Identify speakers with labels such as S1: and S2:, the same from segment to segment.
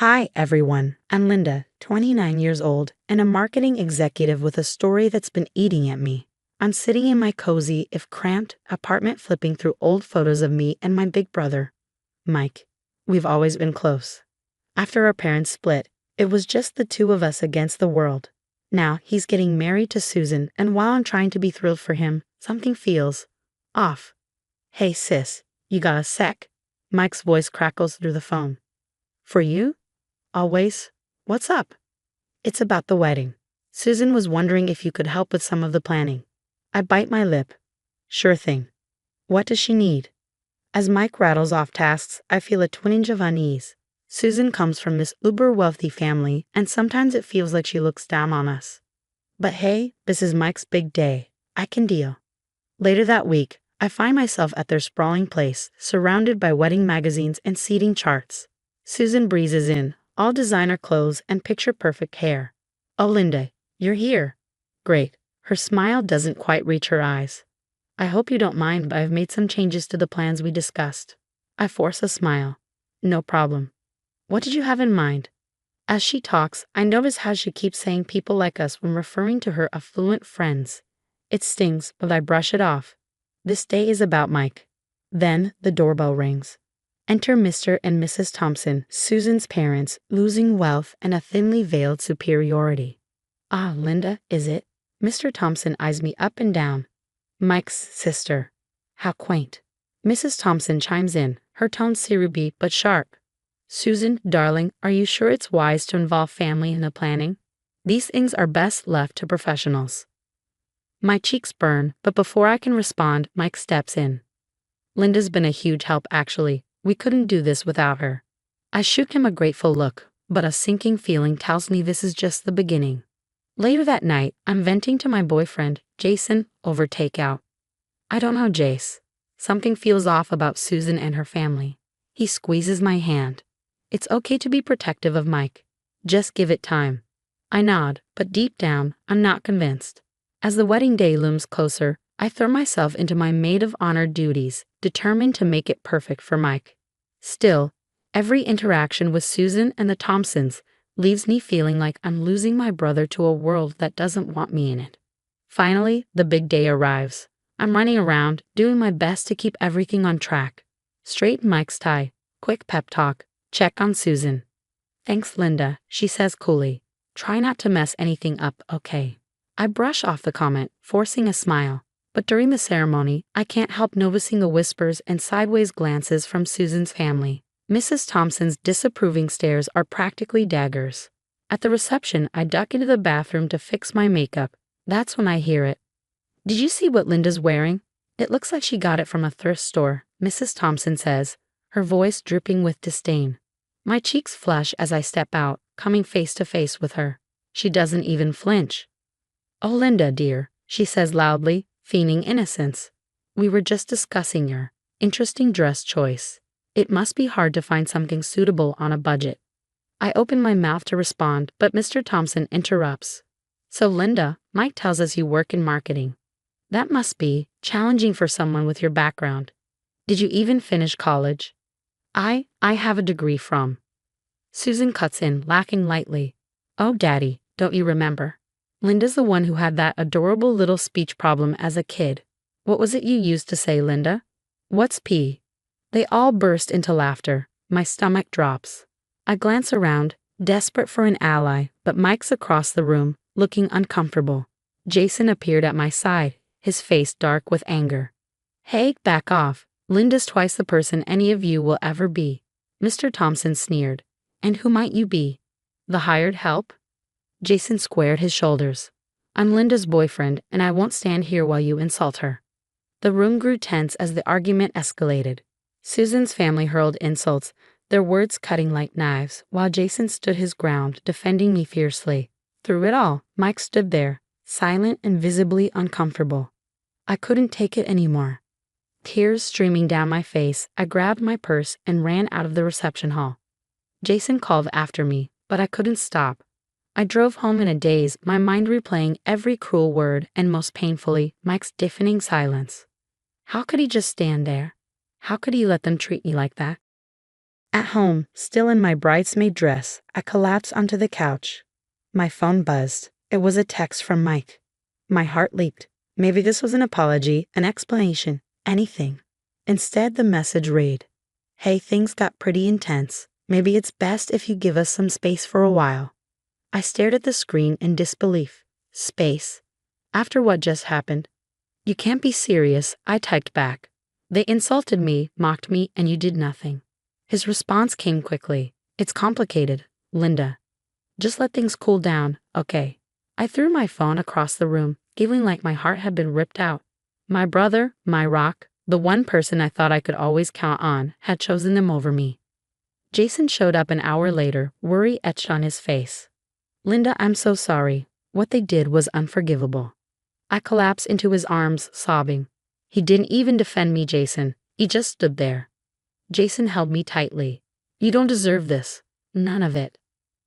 S1: Hi, everyone. I'm Linda, 29 years old, and a marketing executive with a story that's been eating at me. I'm sitting in my cozy, if cramped, apartment flipping through old photos of me and my big brother, Mike. We've always been close. After our parents split, it was just the two of us against the world. Now he's getting married to Susan, and while I'm trying to be thrilled for him, something feels off. Hey, sis, you got a sec? Mike's voice crackles through the phone. For you? Always. What's up? It's about the wedding. Susan was wondering if you could help with some of the planning. I bite my lip. Sure thing. What does she need? As Mike rattles off tasks, I feel a twinge of unease. Susan comes from this uber-wealthy family, and sometimes it feels like she looks down on us. But hey, this is Mike's big day. I can deal. Later that week, I find myself at their sprawling place, surrounded by wedding magazines and seating charts. Susan breezes in, all designer clothes and picture-perfect hair. Oh, Linda, you're here. Great. Her smile doesn't quite reach her eyes. I hope you don't mind, but I've made some changes to the plans we discussed. I force a smile. No problem. What did you have in mind? As she talks, I notice how she keeps saying people like us when referring to her affluent friends. It stings, but I brush it off. This day is about Mike. Then the doorbell rings. Enter Mr. and Mrs. Thompson, Susan's parents, losing wealth and a thinly veiled superiority. Ah, Linda, is it? Mr. Thompson eyes me up and down. Mike's sister. How quaint. Mrs. Thompson chimes in, her tone syrupy but sharp. Susan, darling, are you sure it's wise to involve family in the planning? These things are best left to professionals. My cheeks burn, but before I can respond, Mike steps in. Linda's been a huge help, actually. We couldn't do this without her. I shoot him a grateful look, but a sinking feeling tells me this is just the beginning. Later that night, I'm venting to my boyfriend, Jason, over takeout. I don't know, Jace. Something feels off about Susan and her family. He squeezes my hand. It's okay to be protective of Mike. Just give it time. I nod, but deep down, I'm not convinced. As the wedding day looms closer, I throw myself into my maid of honor duties, determined to make it perfect for Mike. Still, every interaction with Susan and the Thompsons leaves me feeling like I'm losing my brother to a world that doesn't want me in it. Finally, the big day arrives. I'm running around, doing my best to keep everything on track. Straighten Mike's tie, quick pep talk, check on Susan. Thanks, Linda, she says coolly. Try not to mess anything up, okay? I brush off the comment, forcing a smile. But during the ceremony, I can't help noticing the whispers and sideways glances from Susan's family. Mrs. Thompson's disapproving stares are practically daggers. At the reception, I duck into the bathroom to fix my makeup. That's when I hear it. Did you see what Linda's wearing? It looks like she got it from a thrift store, Mrs. Thompson says, her voice dripping with disdain. My cheeks flush as I step out, coming face to face with her. She doesn't even flinch. Oh, Linda, dear, she says loudly, feigning innocence. We were just discussing your interesting dress choice. It must be hard to find something suitable on a budget. I open my mouth to respond, but Mr. Thompson interrupts. So Linda, Mike tells us you work in marketing. That must be challenging for someone with your background. Did you even finish college? I have a degree from. Susan cuts in, laughing lightly. Oh, Daddy, don't you remember? Linda's the one who had that adorable little speech problem as a kid. What was it you used to say, Linda? What's P? They all burst into laughter. My stomach drops. I glance around, desperate for an ally, but Mike's across the room, looking uncomfortable. Jason appeared at my side, his face dark with anger. Hey, back off. Linda's twice the person any of you will ever be. Mr. Thompson sneered. And who might you be? The hired help? Jason squared his shoulders. I'm Linda's boyfriend, and I won't stand here while you insult her. The room grew tense as the argument escalated. Susan's family hurled insults, their words cutting like knives, while Jason stood his ground, defending me fiercely. Through it all, Mike stood there, silent and visibly uncomfortable. I couldn't take it anymore. Tears streaming down my face, I grabbed my purse and ran out of the reception hall. Jason called after me, but I couldn't stop. I drove home in a daze, my mind replaying every cruel word and most painfully, Mike's deafening silence. How could he just stand there? How could he let them treat me like that? At home, still in my bridesmaid dress, I collapsed onto the couch. My phone buzzed. It was a text from Mike. My heart leaped. Maybe this was an apology, an explanation, anything. Instead, the message read, "Hey, things got pretty intense. Maybe it's best if you give us some space for a while." I stared at the screen in disbelief. Space? After what just happened? "You can't be serious," I typed back. "They insulted me, mocked me, and you did nothing." His response came quickly. "It's complicated, Linda. Just let things cool down, okay?" I threw my phone across the room, feeling like my heart had been ripped out. My brother, my rock, the one person I thought I could always count on, had chosen them over me. Jason showed up an hour later, worry etched on his face. "Linda, I'm so sorry. What they did was unforgivable." I collapsed into his arms, sobbing. "He didn't even defend me, Jason. He just stood there." Jason held me tightly. "You don't deserve this. None of it."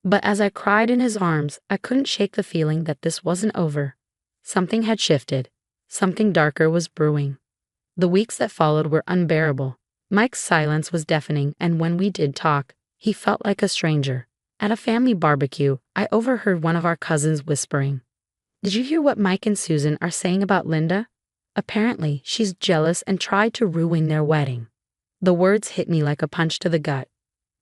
S1: But as I cried in his arms, I couldn't shake the feeling that this wasn't over. Something had shifted. Something darker was brewing. The weeks that followed were unbearable. Mike's silence was deafening, and when we did talk, he felt like a stranger. At a family barbecue, I overheard one of our cousins whispering, "Did you hear what Mike and Susan are saying about Linda? Apparently, she's jealous and tried to ruin their wedding." The words hit me like a punch to the gut.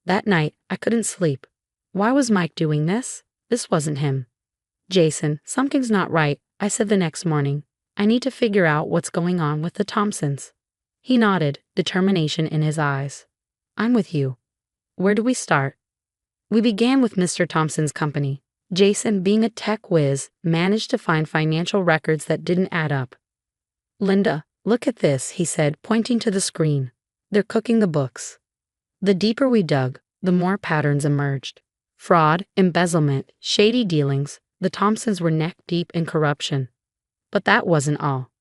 S1: That night, I couldn't sleep. Why was Mike doing this? This wasn't him. "Jason, something's not right," I said the next morning. "I need to figure out what's going on with the Thompsons." He nodded, determination in his eyes. "I'm with you. Where do we start?" We began with Mr. Thompson's company. Jason, being a tech whiz, managed to find financial records that didn't add up. "Linda, look at this," he said, pointing to the screen. "They're cooking the books." The deeper we dug, the more patterns emerged. Fraud, embezzlement, shady dealings. The Thompsons were neck-deep in corruption. But that wasn't all.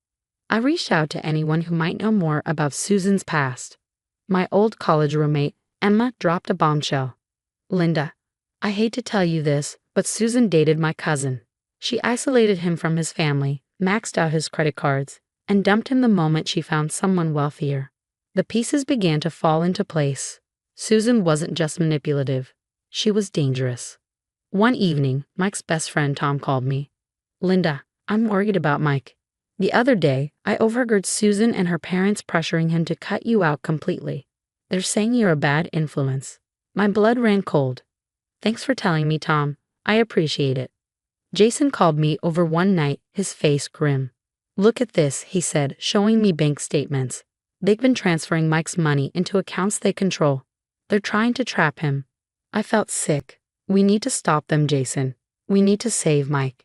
S1: I reached out to anyone who might know more about Susan's past. My old college roommate, Emma, dropped a bombshell. "Linda, I hate to tell you this, but Susan dated my cousin. She isolated him from his family, maxed out his credit cards, and dumped him the moment she found someone wealthier." The pieces began to fall into place. Susan wasn't just manipulative. She was dangerous. One evening, Mike's best friend Tom called me. "Linda, I'm worried about Mike. The other day, I overheard Susan and her parents pressuring him to cut you out completely. They're saying you're a bad influence." My blood ran cold. "Thanks for telling me, Tom. I appreciate it." Jason called me over one night, his face grim. "Look at this," he said, showing me bank statements. "They've been transferring Mike's money into accounts they control. They're trying to trap him." I felt sick. "We need to stop them, Jason. We need to save Mike."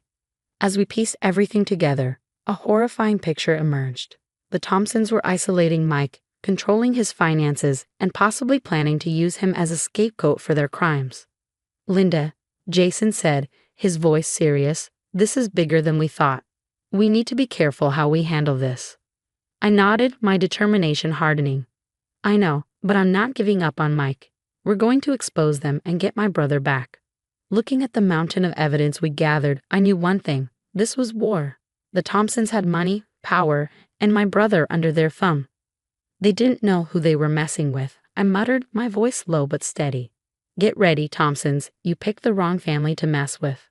S1: As we pieced everything together, a horrifying picture emerged. The Thompsons were isolating Mike, controlling his finances, and possibly planning to use him as a scapegoat for their crimes. "Linda," Jason said, his voice serious, "this is bigger than we thought. We need to be careful how we handle this." I nodded, my determination hardening. "I know, but I'm not giving up on Mike. We're going to expose them and get my brother back." Looking at the mountain of evidence we gathered, I knew one thing. This was war. The Thompsons had money, power, and my brother under their thumb. They didn't know who they were messing with. I muttered, my voice low but steady. "Get ready, Thompsons. You picked the wrong family to mess with."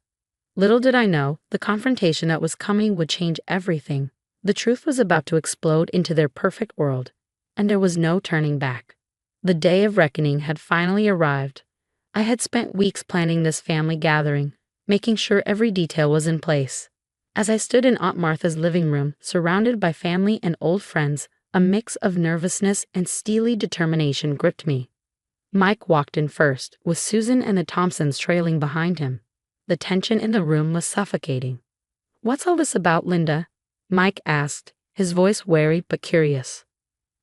S1: Little did I know, the confrontation that was coming would change everything. The truth was about to explode into their perfect world, and there was no turning back. The day of reckoning had finally arrived. I had spent weeks planning this family gathering, making sure every detail was in place. As I stood in Aunt Martha's living room, surrounded by family and old friends, a mix of nervousness and steely determination gripped me. Mike walked in first, with Susan and the Thompsons trailing behind him. The tension in the room was suffocating. "What's all this about, Linda?" Mike asked, his voice wary but curious.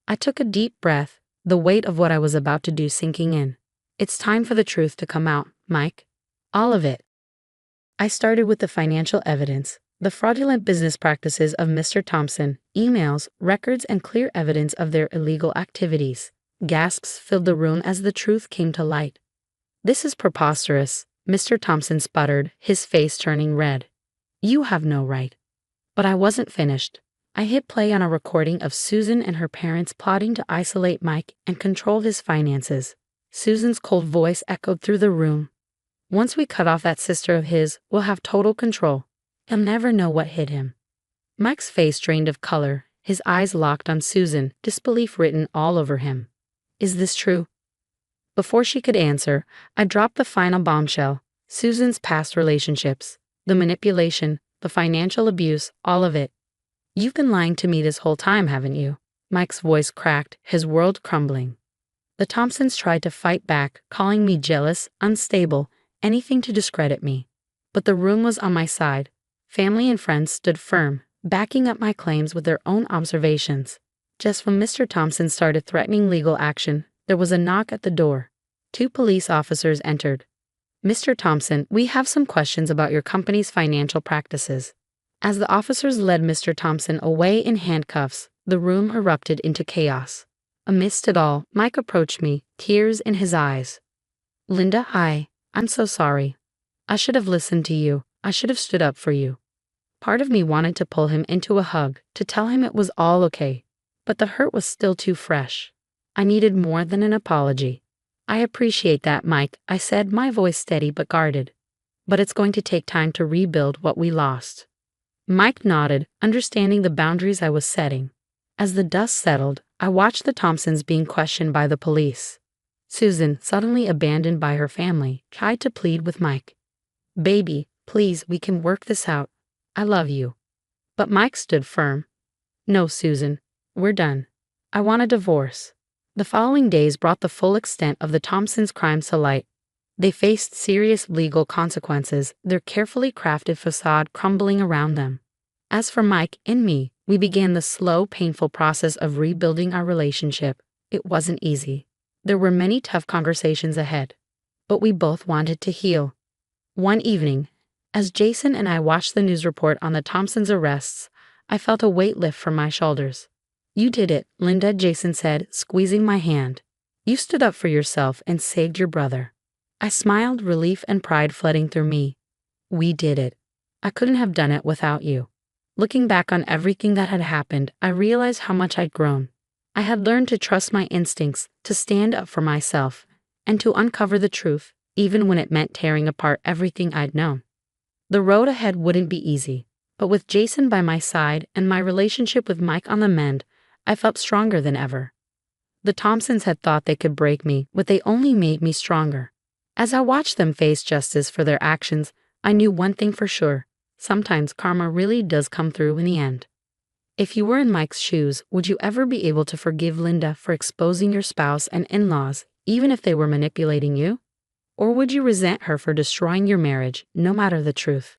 S1: I took a deep breath, the weight of what I was about to do sinking in. "It's time for the truth to come out, Mike. All of it." I started with the financial evidence, the fraudulent business practices of Mr. Thompson, emails, records, and clear evidence of their illegal activities. Gasps filled the room as the truth came to light. "This is preposterous," Mr. Thompson sputtered, his face turning red. "You have no right." But I wasn't finished. I hit play on a recording of Susan and her parents plotting to isolate Mike and control his finances. Susan's cold voice echoed through the room. Once we cut off that sister of his, we'll have total control. He'll never know what hit him. Mike's face drained of color, his eyes locked on Susan, disbelief written all over him. Is this true? Before she could answer, I dropped the final bombshell. Susan's past relationships, the manipulation, the financial abuse, all of it. You've been lying to me this whole time, haven't you? Mike's voice cracked, his world crumbling. The Thompsons tried to fight back, calling me jealous, unstable, anything to discredit me. But the room was on my side. Family and friends stood firm, backing up my claims with their own observations. Just when Mr. Thompson started threatening legal action, there was a knock at the door. 2 police officers entered. Mr. Thompson, we have some questions about your company's financial practices. As the officers led Mr. Thompson away in handcuffs, the room erupted into chaos. Amidst it all, Mike approached me, tears in his eyes. Linda, I'm so sorry. I should have listened to you. I should have stood up for you. Part of me wanted to pull him into a hug, to tell him it was all okay. But the hurt was still too fresh. I needed more than an apology. I appreciate that, Mike, I said, my voice steady but guarded. But it's going to take time to rebuild what we lost. Mike nodded, understanding the boundaries I was setting. As the dust settled, I watched the Thompsons being questioned by the police. Susan, suddenly abandoned by her family, tried to plead with Mike. Baby, please, we can work this out. I love you. But Mike stood firm. No, Susan, we're done. I want a divorce. The following days brought the full extent of the Thompsons' crimes to light. They faced serious legal consequences, their carefully crafted facade crumbling around them. As for Mike and me, we began the slow, painful process of rebuilding our relationship. It wasn't easy. There were many tough conversations ahead. But we both wanted to heal. One evening, as Jason and I watched the news report on the Thompsons' arrests, I felt a weight lift from my shoulders. You did it, Linda, Jason said, squeezing my hand. You stood up for yourself and saved your brother. I smiled, relief and pride flooding through me. We did it. I couldn't have done it without you. Looking back on everything that had happened, I realized how much I'd grown. I had learned to trust my instincts, to stand up for myself, and to uncover the truth, even when it meant tearing apart everything I'd known. The road ahead wouldn't be easy, but with Jason by my side and my relationship with Mike on the mend, I felt stronger than ever. The Thompsons had thought they could break me, but they only made me stronger. As I watched them face justice for their actions, I knew one thing for sure. Sometimes karma really does come through in the end. If you were in Mike's shoes, would you ever be able to forgive Linda for exposing your spouse and in-laws, even if they were manipulating you? Or would you resent her for destroying your marriage, no matter the truth?